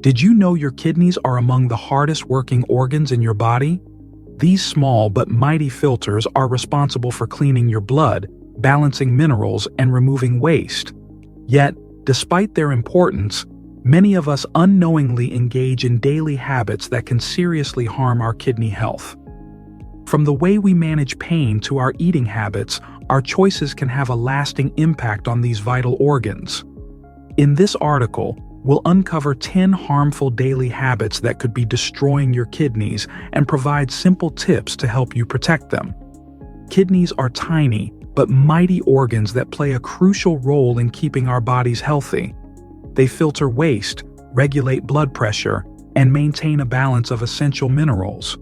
Did you know your kidneys are among the hardest working organs in your body? These small but mighty filters are responsible for cleaning your blood, balancing minerals, and removing waste. Yet, despite their importance, many of us unknowingly engage in daily habits that can seriously harm our kidney health. From the way we manage pain to our eating habits, our choices can have a lasting impact on these vital organs. In this article, we'll uncover 10 harmful daily habits that could be destroying your kidneys and provide simple tips to help you protect them. Kidneys are tiny but mighty organs that play a crucial role in keeping our bodies healthy. They filter waste, regulate blood pressure, and maintain a balance of essential minerals.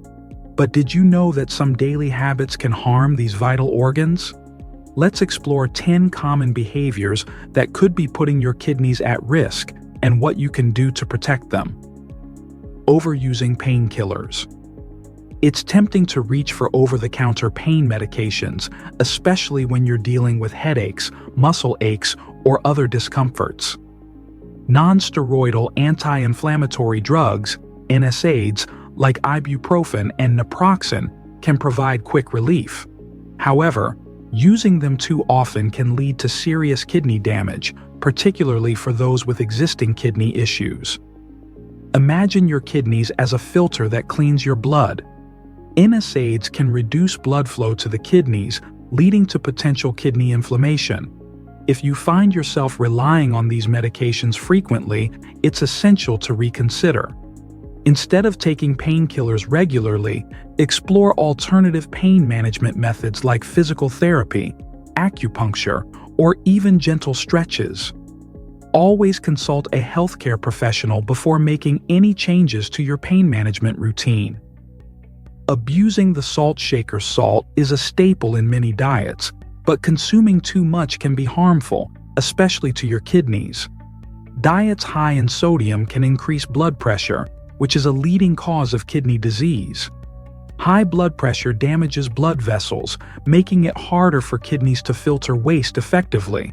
But did you know that some daily habits can harm these vital organs? Let's explore 10 common behaviors that could be putting your kidneys at risk and what you can do to protect them. Overusing painkillers. It's tempting to reach for over-the-counter pain medications, especially when you're dealing with headaches, muscle aches, or other discomforts. Non-steroidal anti-inflammatory drugs, NSAIDs, like ibuprofen and naproxen, can provide quick relief. However, using them too often can lead to serious kidney damage, particularly for those with existing kidney issues. Imagine your kidneys as a filter that cleans your blood. NSAIDs can reduce blood flow to the kidneys, leading to potential kidney inflammation. If you find yourself relying on these medications frequently, it's essential to reconsider. Instead of taking painkillers regularly, explore alternative pain management methods like physical therapy, acupuncture, or even gentle stretches. Always consult a healthcare professional before making any changes to your pain management routine. Abusing the salt shaker salt is a staple in many diets, but consuming too much can be harmful, especially to your kidneys. Diets high in sodium can increase blood pressure, which is a leading cause of kidney disease. High blood pressure damages blood vessels, making it harder for kidneys to filter waste effectively.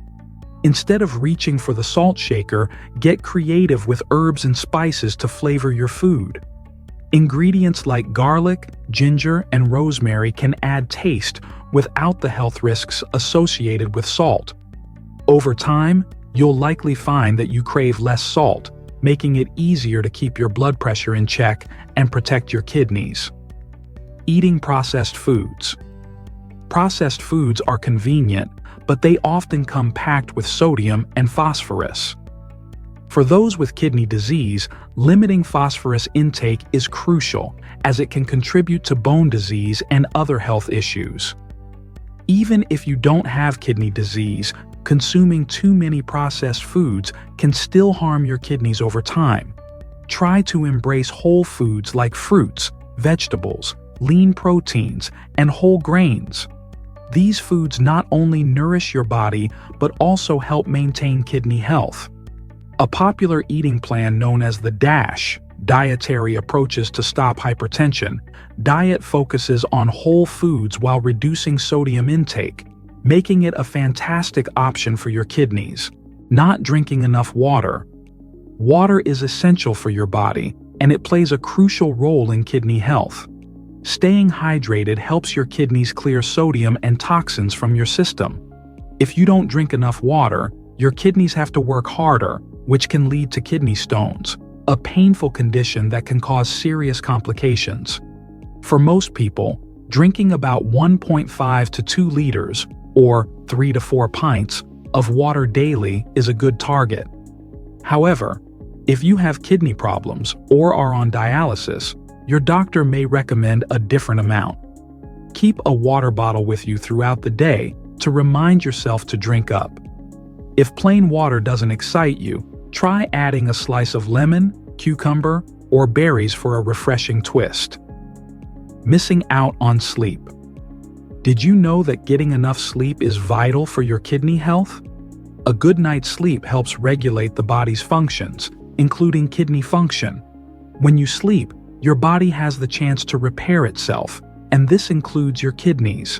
Instead of reaching for the salt shaker, get creative with herbs and spices to flavor your food. Ingredients like garlic, ginger, and rosemary can add taste without the health risks associated with salt. Over time, you'll likely find that you crave less salt, making it easier to keep your blood pressure in check and protect your kidneys. Eating processed foods. Processed foods are convenient, but they often come packed with sodium and phosphorus. For those with kidney disease, limiting phosphorus intake is crucial, as it can contribute to bone disease and other health issues. Even if you don't have kidney disease, consuming too many processed foods can still harm your kidneys over time. Try to embrace whole foods like fruits, vegetables, lean proteins, and whole grains. These foods not only nourish your body, but also help maintain kidney health. A popular eating plan known as the DASH, Dietary Approaches to Stop Hypertension, diet focuses on whole foods while reducing sodium intake, making it a fantastic option for your kidneys. Not drinking enough water. Water is essential for your body, and it plays a crucial role in kidney health. Staying hydrated helps your kidneys clear sodium and toxins from your system. If you don't drink enough water, your kidneys have to work harder, which can lead to kidney stones, a painful condition that can cause serious complications. For most people, drinking about 1.5 to 2 liters, or 3 to 4 pints, of water daily is a good target. However, if you have kidney problems or are on dialysis, your doctor may recommend a different amount. Keep a water bottle with you throughout the day to remind yourself to drink up. If plain water doesn't excite you, try adding a slice of lemon, cucumber, or berries for a refreshing twist. Missing out on sleep. Did you know that getting enough sleep is vital for your kidney health? A good night's sleep helps regulate the body's functions, including kidney function. When you sleep, your body has the chance to repair itself, and this includes your kidneys.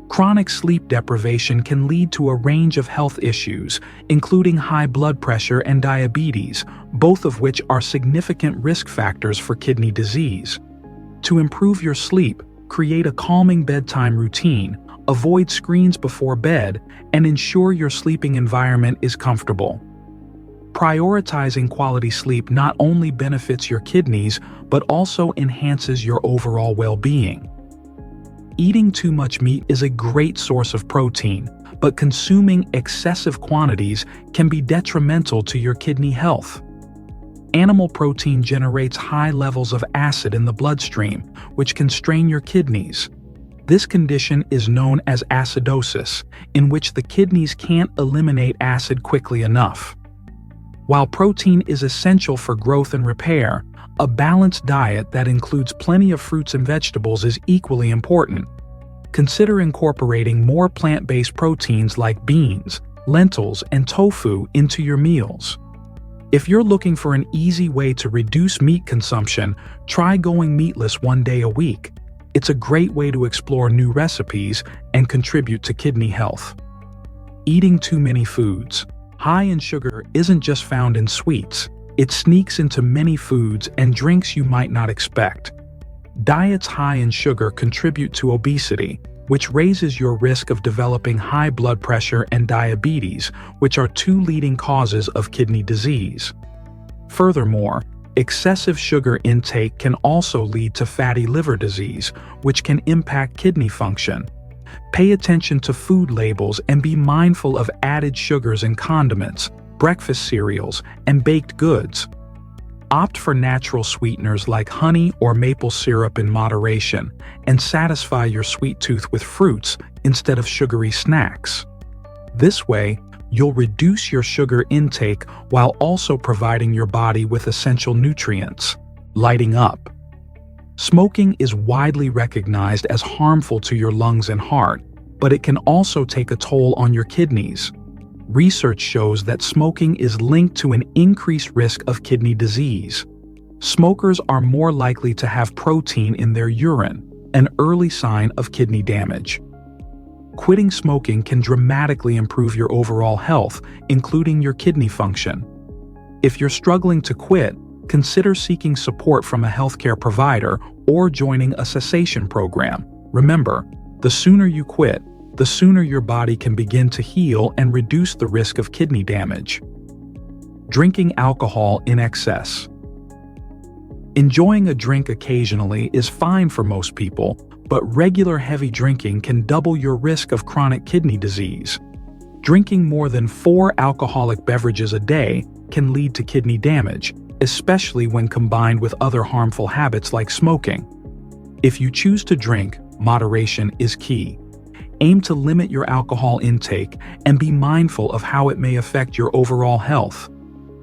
Chronic sleep deprivation can lead to a range of health issues, including high blood pressure and diabetes, both of which are significant risk factors for kidney disease. To improve your sleep, create a calming bedtime routine, avoid screens before bed, and ensure your sleeping environment is comfortable. Prioritizing quality sleep not only benefits your kidneys, but also enhances your overall well-being. Eating too much meat is a great source of protein, but consuming excessive quantities can be detrimental to your kidney health. Animal protein generates high levels of acid in the bloodstream, which can strain your kidneys. This condition is known as acidosis, in which the kidneys can't eliminate acid quickly enough. While protein is essential for growth and repair, a balanced diet that includes plenty of fruits and vegetables is equally important. Consider incorporating more plant-based proteins like beans, lentils, and tofu into your meals. If you're looking for an easy way to reduce meat consumption, try going meatless one day a week. It's a great way to explore new recipes and contribute to kidney health. Eating too many foods. High in sugar isn't just found in sweets. It sneaks into many foods and drinks you might not expect. Diets high in sugar contribute to obesity, which raises your risk of developing high blood pressure and diabetes, which are two leading causes of kidney disease. Furthermore, excessive sugar intake can also lead to fatty liver disease, which can impact kidney function. Pay attention to food labels and be mindful of added sugars in condiments, breakfast cereals, and baked goods. Opt for natural sweeteners like honey or maple syrup in moderation, and satisfy your sweet tooth with fruits instead of sugary snacks. This way, you'll reduce your sugar intake while also providing your body with essential nutrients. Lighting up. Smoking is widely recognized as harmful to your lungs and heart, but it can also take a toll on your kidneys. Research shows that smoking is linked to an increased risk of kidney disease. Smokers are more likely to have protein in their urine, an early sign of kidney damage. Quitting smoking can dramatically improve your overall health, including your kidney function. If you're struggling to quit, consider seeking support from a healthcare provider or joining a cessation program. Remember, the sooner you quit, the sooner your body can begin to heal and reduce the risk of kidney damage. Drinking alcohol in excess. Enjoying a drink occasionally is fine for most people, but regular heavy drinking can double your risk of chronic kidney disease. Drinking more than 4 alcoholic beverages a day can lead to kidney damage, especially when combined with other harmful habits like smoking. If you choose to drink, moderation is key. Aim to limit your alcohol intake and be mindful of how it may affect your overall health.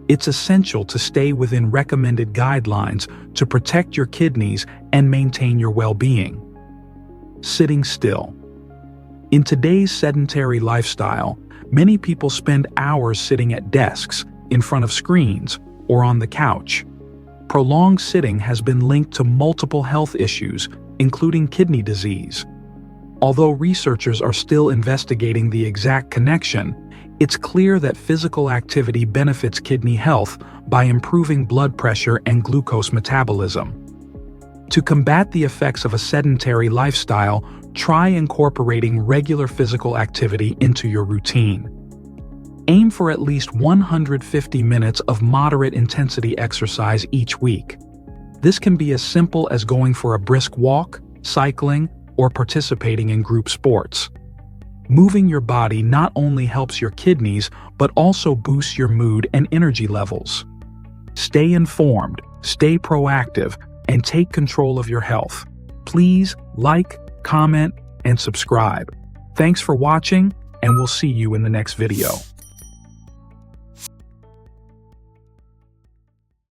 It's essential to stay within recommended guidelines to protect your kidneys and maintain your well-being. Sitting still. In today's sedentary lifestyle, many people spend hours sitting at desks, in front of screens, or on the couch. Prolonged sitting has been linked to multiple health issues, including kidney disease. Although researchers are still investigating the exact connection, it's clear that physical activity benefits kidney health by improving blood pressure and glucose metabolism. To combat the effects of a sedentary lifestyle, try incorporating regular physical activity into your routine. Aim for at least 150 minutes of moderate intensity exercise each week. This can be as simple as going for a brisk walk, cycling, or participating in group sports. Moving your body not only helps your kidneys, but also boosts your mood and energy levels. Stay informed, stay proactive, and take control of your health. Please like, comment, and subscribe. Thanks for watching, and we'll see you in the next video.